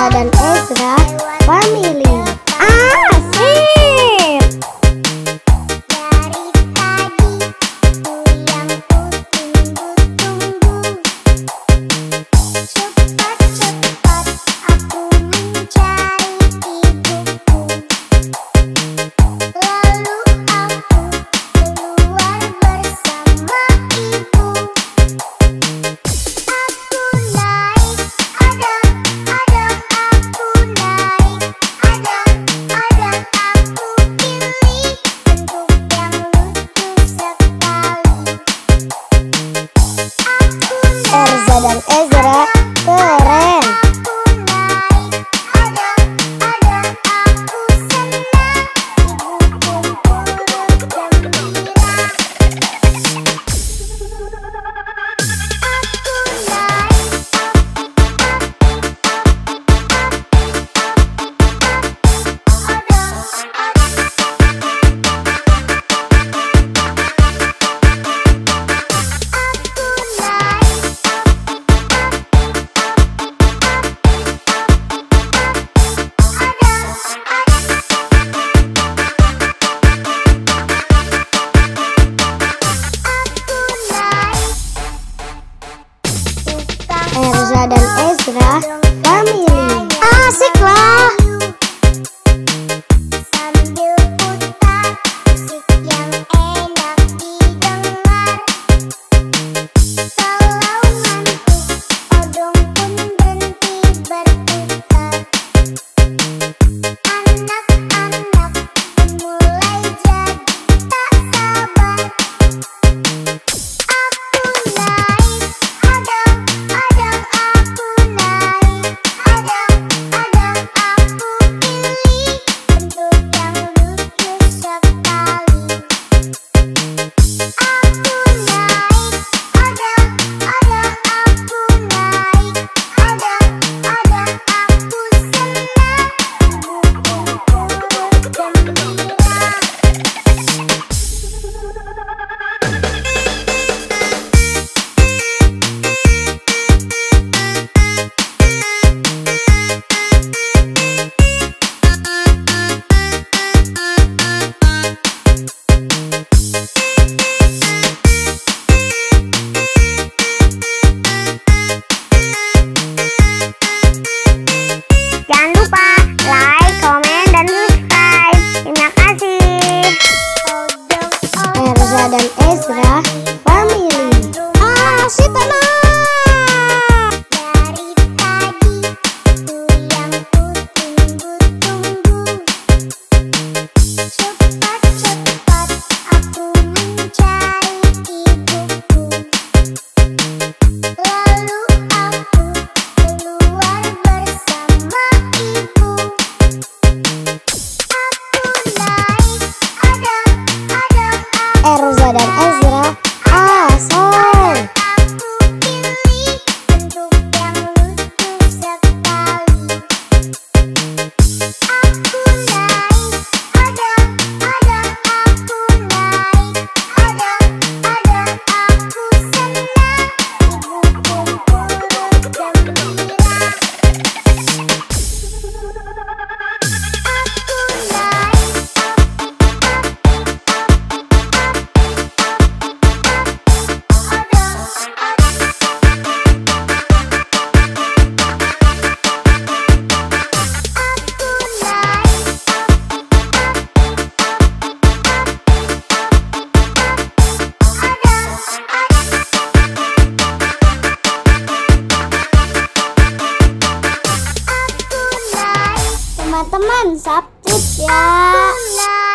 Erza dan Ezra Family. Asik. Erza dan Ezra keren. Erza dan Ezra Family. Asik lah. Sambil putar musik yang enak didengar. Kalau ngantuk, odong pun berhenti berputar. Anak-anak mulai jadi tak sabar. Jangan lupa like, komen, dan subscribe. Terima kasih. Erza dan Ezra Family. Asik tenang. Dari tadi itu yang kutunggu-tunggu. Cepat-cepat aku mencari ibuku. Lalu aku keluar bersama ibu. Erza dan Ezra asal. Aku pilih bentuk yang lucu sekali. Aku naik, ada aku naik, ada aku senang. Ibuku turut gembira. Teman-teman, subscribe ya.